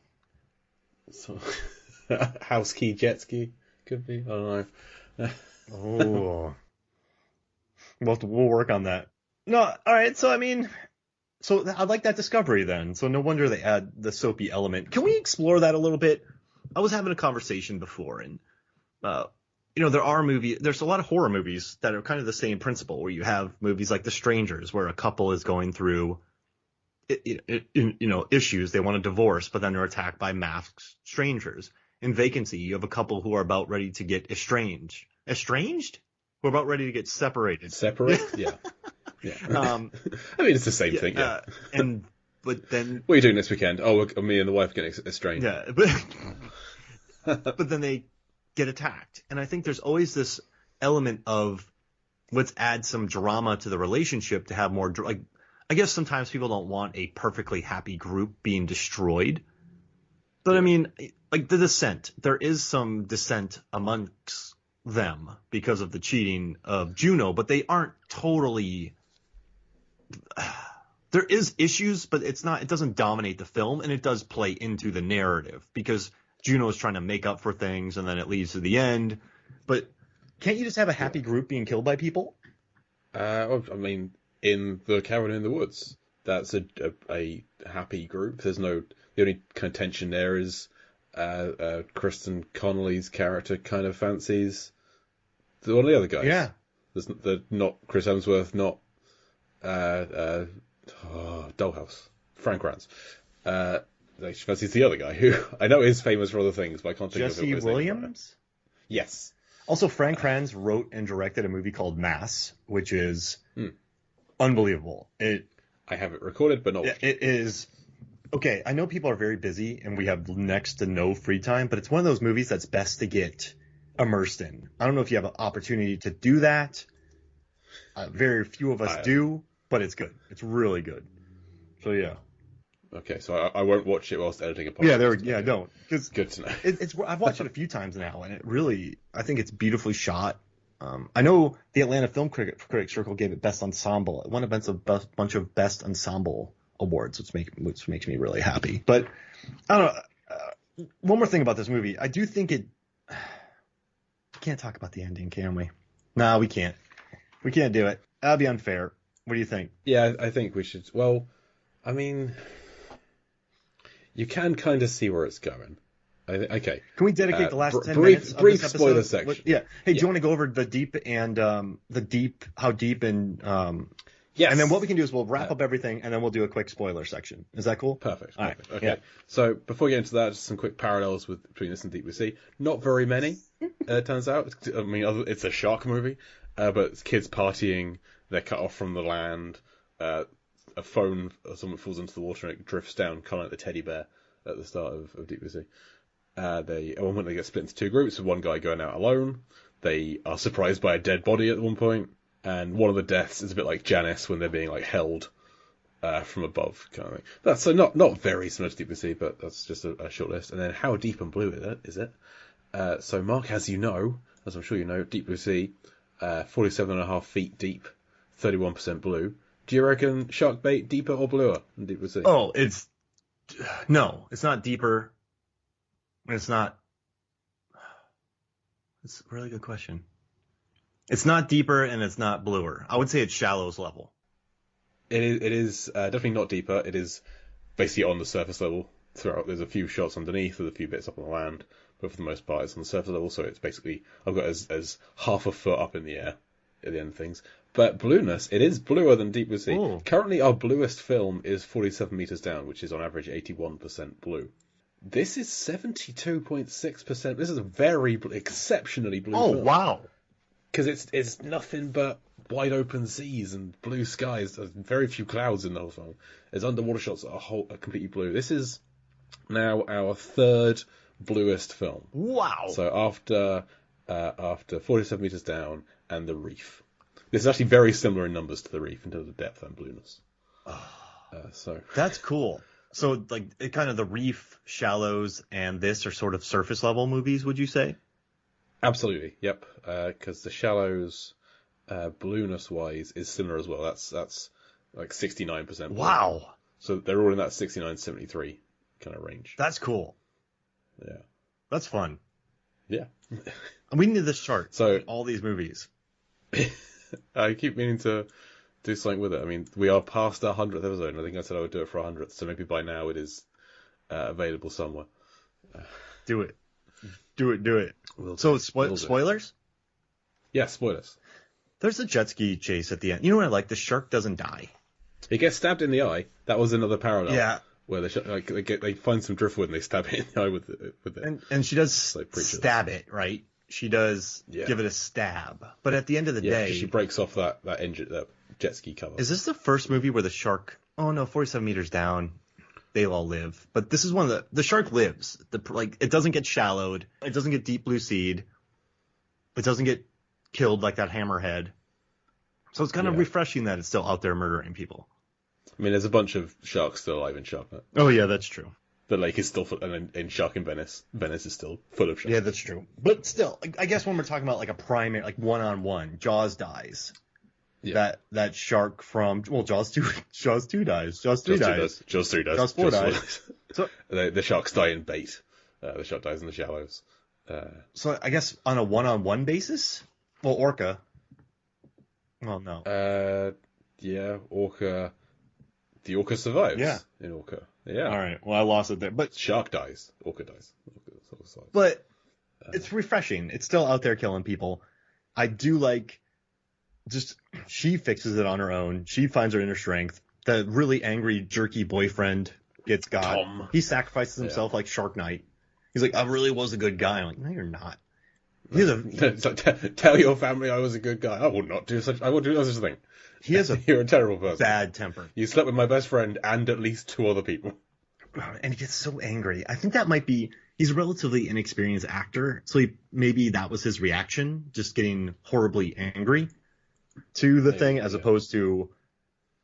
So, house key jet ski could be. I don't know. Oh. We'll work on that. No. All right. So I mean, I like that discovery then. So no wonder they add the soapy element. Can we explore that a little bit? I was having a conversation before, and there's a lot of horror movies that are kind of the same principle, where you have movies like The Strangers, where a couple is going through, issues. They want a divorce, but then they're attacked by masked strangers. In Vacancy, you have a couple who are about ready to get estranged. Estranged? Who are about ready to get separated. Separate? Yeah. Yeah. I mean, it's the same thing. Yeah. But then, what are you doing this weekend? Oh, me and the wife getting estranged. Yeah, but then they get attacked, and I think there's always this element of let's add some drama to the relationship to have more. I guess sometimes people don't want a perfectly happy group being destroyed, but I mean, like The Descent, there is some dissent amongst them because of the cheating of Juno, but they aren't totally. There is issues, but it doesn't dominate the film, and it does play into the narrative because Juno is trying to make up for things, and then it leads to the end. But can't you just have a happy group being killed by people? I mean, in The Cabin in the Woods, that's a happy group. The only kind of tension there is Kristen Connolly's character kind of fancies one of the other guys. Yeah. Not Chris Hemsworth, not Dollhouse, Frank Kranz. She fancies the other guy, who I know is famous for other things, but I can't think of it. Jesse Williams? Yes. Also, Frank Kranz wrote and directed a movie called Mass, which is unbelievable. I have it recorded, but not. It is. Okay, I know people are very busy and we have next to no free time, but it's one of those movies that's best to get immersed in. I don't know if you have an opportunity to do that. Very few of us do, but it's good. It's really good. So yeah. Okay, so I won't watch it whilst editing a podcast. Yeah, don't. Cause good to know. I've watched it a few times now, and I think it's beautifully shot. I know the Atlanta Film Critic Circle gave it Best Ensemble. It won a bunch of Best Ensemble awards, which makes me really happy. But I don't know. One more thing about this movie, I do think we can't talk about the ending, can we? No, we can't. We can't do it. That'd be unfair. What do you think? Yeah, I think we should. Well, I mean, you can kind of see where it's going. Okay. Can we dedicate the last 10 minutes of brief this spoiler episode? section? Yeah. Hey, do you want to go over the deep and how deep and yes. And then what we can do is we'll wrap up everything and then we'll do a quick spoiler section. Is that cool? Perfect. All right. Okay. Yeah. So before we get into that, just some quick parallels between this and Deep Blue Sea. Not very many, it turns out. I mean, it's a shark movie, but it's kids partying. They're cut off from the land. A phone or someone falls into the water and it drifts down, kind of like the teddy bear at the start of Deep Blue Sea. At one point they get split into two groups, with one guy going out alone. They are surprised by a dead body at one point, and one of the deaths is a bit like Janice when they're being like held from above, kind of thing. That's so not very similar to Deep Blue Sea, but that's just a short list. And then how deep and blue is it? So Mark, as you know, as I'm sure you know, Deep Blue Sea, 47.5 feet deep, 31% blue. Do you reckon shark bait deeper or bluer than Deep Blue Sea? Oh, it's not deeper. It's not. It's a really good question. It's not deeper and it's not bluer. I would say it's shallows level. It is definitely not deeper. It is basically on the surface level throughout. There's a few shots underneath with a few bits up on the land, but for the most part it's on the surface level. So it's basically I've got as half a foot up in the air at the end of things. But blueness, it is bluer than Deep Blue Sea. Ooh. Currently, our bluest film is 47 meters down, which is on average 81% blue. This is 72.6%. This is a very exceptionally blue Oh, film. wow. Because it's nothing but wide open seas and blue skies. There's very few clouds in the whole film. There's underwater shots that are completely blue. This is now our third bluest film. Wow. So after 47 meters down and The Reef. This is actually very similar in numbers to The Reef in terms of depth and blueness. So that's cool. So like it kind of The Reef, Shallows, and this are sort of surface level movies, would you say? Absolutely, yep. Because The Shallows, blueness wise, is similar as well. That's like 69% blue. Wow. So they're all in that 69-73 kind of range. That's cool. Yeah. That's fun. Yeah. We need this chart. So all these movies. I keep meaning to do something with it. I mean, we are past our 100th episode, and I think I said I would do it for 100th, so maybe by now it is available somewhere. Do it. Do it. So spoilers? Yeah, spoilers. There's a jet ski chase at the end. You know what I like? The shark doesn't die. He gets stabbed in the eye. That was another parallel. Yeah. Where they find some driftwood and they stab it in the eye with it. And she does stab it, right? She does give it a stab. But at the end of the day... she breaks off that jet ski cover. Is this the first movie where the shark... Oh, no, 47 meters down. They all live. But this is one of the shark lives. It doesn't get shallowed. It doesn't get deep blue seed. It doesn't get killed like that hammerhead. So it's kind of refreshing that it's still out there murdering people. I mean, there's a bunch of sharks still alive in Sharknet. Oh, yeah, that's true. The lake is still full, and in Shark in Venice is still full of sharks. Yeah, that's true. But still, I guess when we're talking about like a primary, like one-on-one, Jaws dies. Yeah. That shark from Jaws 2 dies. Jaws 3 dies. Jaws 3 dies. Jaws 4 dies. So the sharks die in bait. The shark dies in the shallows. So I guess on a one-on-one basis, well, Orca. Well, no. Yeah, Orca. The orca survives. Yeah. In Orca. Yeah. All right. Well, I lost it there, but shark dies. Orca dies. But it's refreshing. It's still out there killing people. I do like. Just she fixes it on her own. She finds her inner strength. The really angry, jerky boyfriend gets got. Tom. He sacrifices himself like Shark Knight. He's like, I really was a good guy. I'm like, no, you're not. Tell your family I was a good guy. I will not do such. I will do such a thing. He has You're a terrible person. Bad temper. You slept with my best friend and at least 2 other people. And he gets so angry. I think that might be. He's a relatively inexperienced actor, so maybe that was his reaction, just getting horribly angry to the thing as opposed to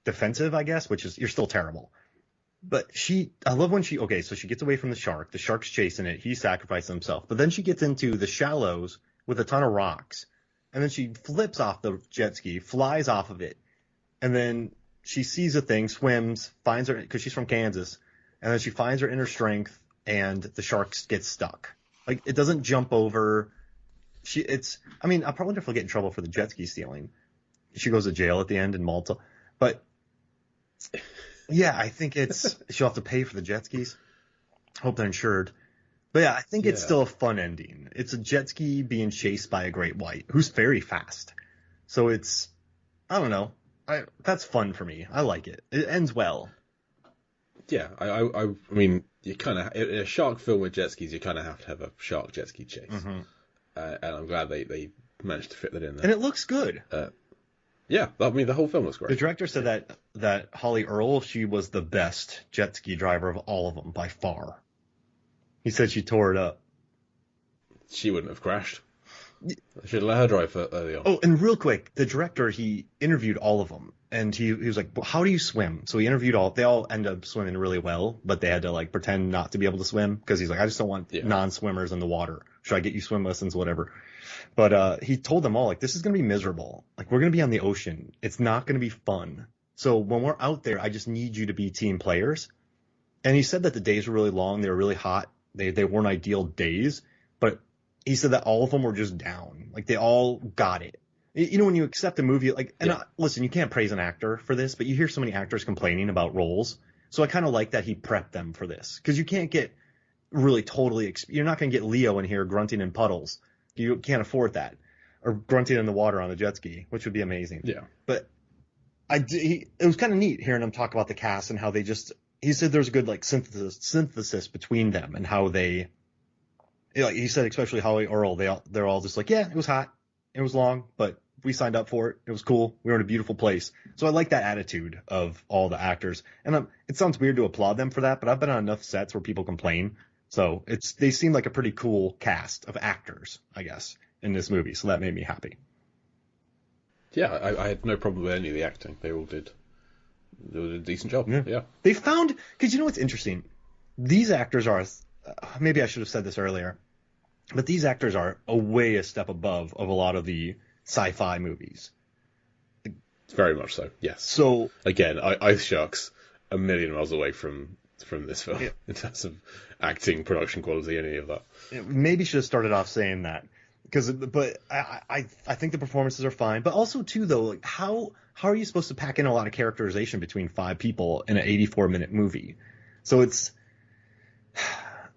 defensive, I guess, which is you're still terrible. But I love when so she gets away from the shark. The shark's chasing it. He sacrifices himself. But then she gets into the shallows with a ton of rocks. And then she flips off the jet ski, flies off of it. And then she sees a thing, swims, finds her, because she's from Kansas. And then she finds her inner strength and the shark gets stuck. Like, it doesn't jump over. I probably wonder if I'll get in trouble for the jet ski stealing. She goes to jail at the end in Malta. But yeah, I think she'll have to pay for the jet skis. Hope they're insured. But yeah, I think it's still a fun ending. It's a jet ski being chased by a great white who's very fast. So I don't know. That's fun for me. I like it. It ends well. Yeah, I mean, you kind of in a shark film with jet skis, you kind of have to have a shark jet ski chase. Mm-hmm. And I'm glad they managed to fit that in there. And it looks good. Yeah, I mean, the whole film looks great. The director said that Holly Earl, she was the best jet ski driver of all of them by far. He said she tore it up. She wouldn't have crashed. I should let her drive early on. Oh, and real quick, the director, he interviewed all of them. And he was like, well, how do you swim? So he interviewed they all end up swimming really well, but they had to like pretend not to be able to swim because he's like, I just don't want non-swimmers in the water. Should I get you swim lessons, whatever? But he told them all, like, this is going to be miserable. Like, we're going to be on the ocean. It's not going to be fun. So when we're out there, I just need you to be team players. And he said that the days were really long. They were really hot. They weren't ideal days. But he said that all of them were just down. Like, they all got it. You know, when you accept a movie, like, and listen, you can't praise an actor for this, but you hear so many actors complaining about roles. So I kind of like that he prepped them for this. Because you can't get really you're not going to get Leo in here grunting in puddles. You can't afford that. Or grunting in the water on a jet ski, which would be amazing. Yeah. But it was kind of neat hearing him talk about the cast and how they just he said there's a good like synthesis between them and how they. Like he said, especially Holly Earl, they're all just like, yeah, it was hot, it was long, but we signed up for it. It was cool. We were in a beautiful place. So I like that attitude of all the actors. And it sounds weird to applaud them for that, but I've been on enough sets where people complain. So they seem like a pretty cool cast of actors, I guess, in this movie. So that made me happy. Yeah, I had no problem with any of the acting. They all did a decent job. Yeah. They found, because you know what's interesting? These actors are, maybe I should have said this earlier, but these actors are way a step above of a lot of the sci-fi movies. Very much so, yes. So again, Ice Shark's a million miles away from this film in terms of acting, production quality, any of that. Maybe should have started off saying that, but I think the performances are fine. But also too though, like how are you supposed to pack in a lot of characterization between 5 people in an 84-minute movie? So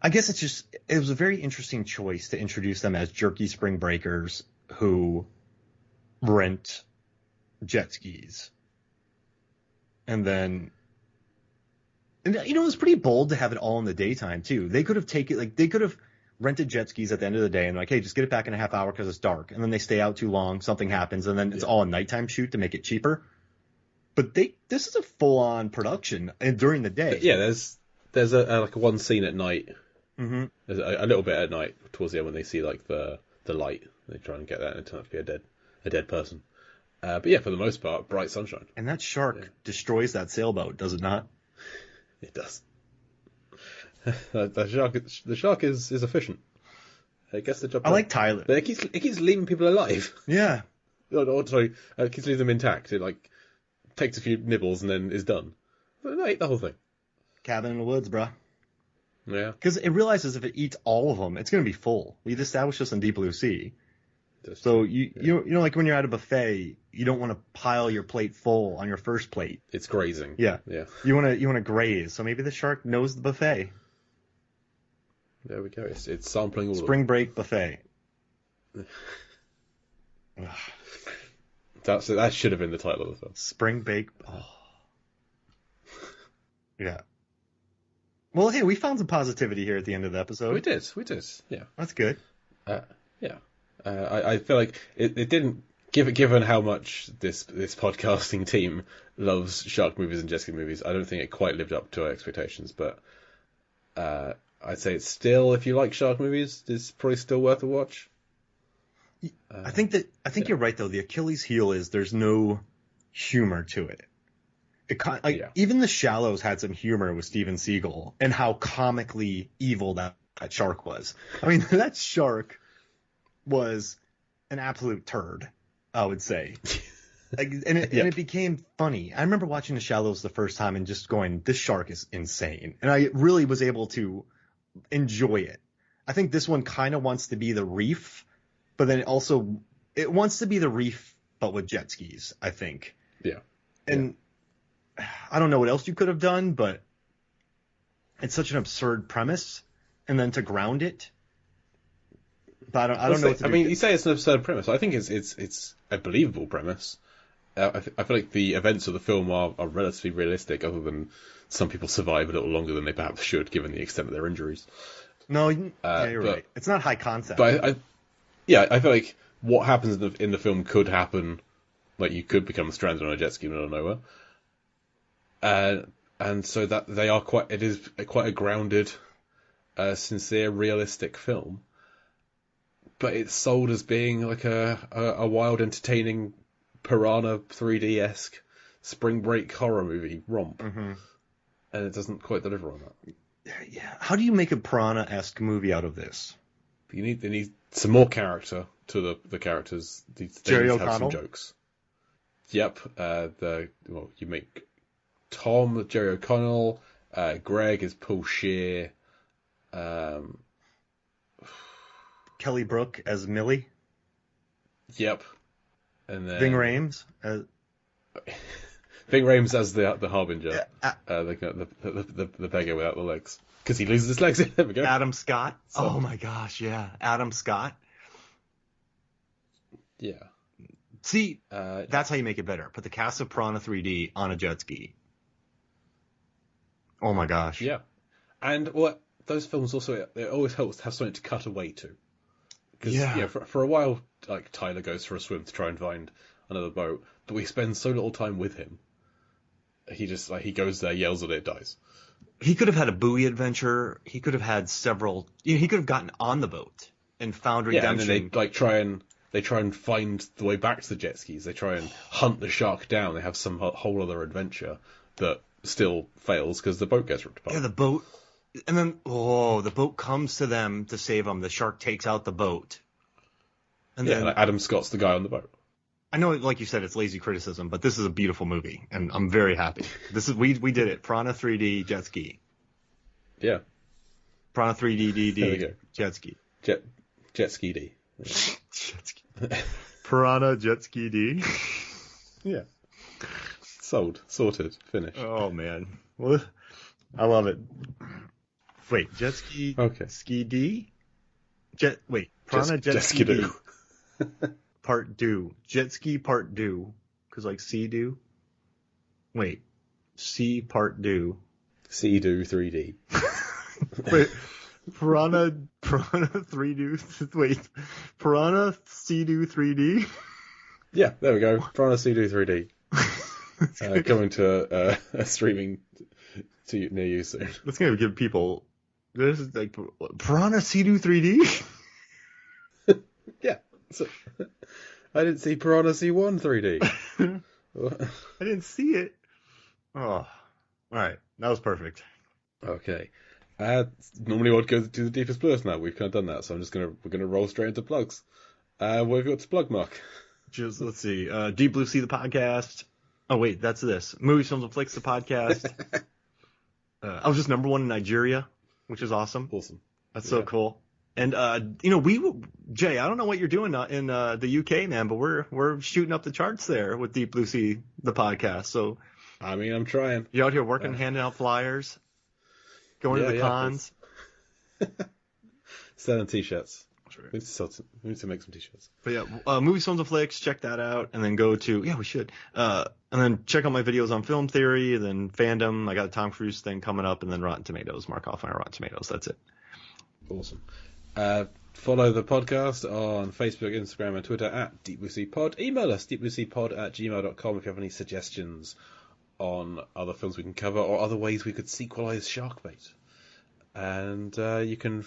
I guess it was a very interesting choice to introduce them as jerky spring breakers who rent jet skis. And then, it was pretty bold to have it all in the daytime too. They could have rented jet skis at the end of the day and like, hey, just get it back in a half hour because it's dark. And then they stay out too long, something happens, and then it's all a nighttime shoot to make it cheaper. But this is a full-on production during the day. Yeah, there's a one scene at night. Mm-hmm. There's a little bit at night towards the end when they see like the light. They try and get that, and it turns out to be a dead person. But yeah, for the most part, bright sunshine. And that shark destroys that sailboat, does it not? It does. The shark is efficient. It gets the job done. I like Tyler. But it keeps leaving people alive. Yeah. It keeps leaving them intact. It like takes a few nibbles and then is done. But no, ate the whole thing. Cabin in the woods, bruh. Yeah. Because it realizes if it eats all of them, it's going to be full. We've established this in Deep Blue Sea. So you know, like when you're at a buffet, you don't want to pile your plate full on your first plate. It's grazing. Yeah. Yeah. You want to graze. So maybe the shark knows the buffet. There we go. It's sampling all Spring break buffet. That should have been the title of the film. Spring break. Oh. Yeah. Well, hey, we found some positivity here at the end of the episode. We did. Yeah. That's good. Yeah. I feel like it didn't, given how much this podcasting team loves shark movies and jet ski movies, I don't think it quite lived up to our expectations. But I'd say it's still, if you like shark movies, it's probably still worth a watch. I think you're right though. The Achilles heel is there's no humor to it. Even The Shallows had some humor with Steven Seagal and how comically evil that shark was. I mean, that shark was an absolute turd, I would say. And it became funny. I remember watching The Shallows the first time and just going, this shark is insane. And I really was able to enjoy it. I think this one kind of wants to be The Reef, but then it wants to be The Reef, but with jet skis, I think. Yeah. And I don't know what else you could have done, but it's such an absurd premise. And then to ground it, but I don't know what to do. I mean, you say it's an absurd premise. I think it's a believable premise. I feel like the events of the film are relatively realistic, other than some people survive a little longer than they perhaps should, given the extent of their injuries. No, you're right. It's not high concept. But I feel like what happens in the film could happen. Like, you could become stranded on a jet ski in the middle of nowhere. And so that it is quite a grounded, sincere, realistic film. But it's sold as being like a wild, entertaining, Piranha 3D-esque spring break horror movie romp. Mm-hmm. And it doesn't quite deliver on that. Yeah. How do you make a Piranha-esque movie out of this? They need some more character to the characters. They Jerry need to O'Connell? have some jokes. Yep. You make Tom Jerry O'Connell. Greg is Paul Scheer. Kelly Brook as Millie. Yep. And then Ving Rhames. Ving Rhames as the Harbinger. The beggar without the legs. Because he loses his legs. There we go. Adam Scott. So. Oh my gosh, yeah. Adam Scott. Yeah. See, that's how you make it better. Put the cast of Piranha 3D on a jet ski. Oh my gosh. Yeah. And what those films also, it always helps to have something to cut away to. Because for a while, like Tyler goes for a swim to try and find another boat, but we spend so little time with him. He just he goes there, yells at it, dies. He could have had a buoy adventure. He could have had several. He could have gotten on the boat and found redemption. Yeah, and then they try and find the way back to the jet skis. They try and hunt the shark down. They have some whole other adventure that still fails because the boat gets ripped apart. Yeah, the boat. And then, the boat comes to them to save them. The shark takes out the boat. And then like Adam Scott's the guy on the boat. I know, like you said, it's lazy criticism, but this is a beautiful movie, and I'm very happy. We did it. Piranha 3D jet ski. Yeah. Piranha 3D There we go. jet ski. Jet ski D. Yeah. Jet ski. Piranha jet ski D. Yeah. Sold. Sorted. Finished. Oh man. Well, I love it. Wait, jet ski. Okay. Ski D. Piranha jet ski D. Part do. Jet ski part do. Because like sea do. Wait. C part do. Sea do 3D. Wait. Piranha 3D. Wait. Piranha Sea do 3D. Yeah, there we go. Piranha Sea do 3D. Coming to a streaming near you soon. That's gonna give people. This is like Piranha Sea do 3D. Yeah. So, I didn't see Piranha C1 3D. I didn't see it. Oh, all right. That was perfect. Okay. Normally I'd go to the deepest bluest now. We've kind of done that, so we're gonna roll straight into plugs. What have you got to plug, Mark? Just let's see. Deep Blue Sea, the podcast. Oh wait, that's this. Movies, Films, and Flicks, the podcast. I was just number 1 in Nigeria, which is awesome. Awesome. That's so cool. And Jay, I don't know what you're doing in the UK, man, but we're shooting up the charts there with Deep Blue Sea, the podcast. So, I mean, I'm trying. You out here working, handing out flyers, going to the cons, selling t-shirts. Sure. We need to make some t-shirts. But yeah, Movies, Films, and Flicks. Check that out, and then go to we should. And then check out my videos on Film Theory, and then Fandom. I got a Tom Cruise thing coming up, and then Rotten Tomatoes. Mark off my Rotten Tomatoes. That's it. Awesome. Follow the podcast on Facebook, Instagram, and Twitter at DeepBlueSeaPod. Email us, deepblueseapod@gmail.com, if you have any suggestions on other films we can cover or other ways we could sequelize Sharkbait. And you can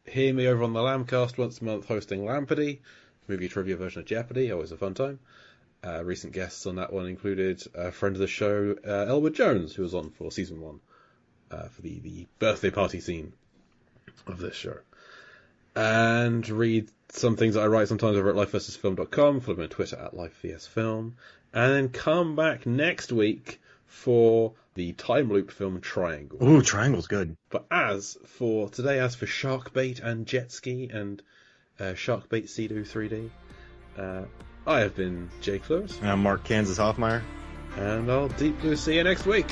hear me over on the Lambcast once a month hosting Lampardy, movie trivia version of Jeopardy, always a fun time. Recent guests on that one included a friend of the show, Elwood Jones, who was on for season 1 for the birthday party scene of this show. And read some things that I write sometimes over at lifeversusfilm.com. Follow me on Twitter at lifevsfilm. And then come back next week for the time loop film Triangle. Ooh, Triangle's good. But as for Sharkbait and Jet Ski and Sharkbait Sea-Doo 3D, I have been Jake Flores. And I'm Mark Kansas Hoffmeyer. And I'll Deep Blue see you next week.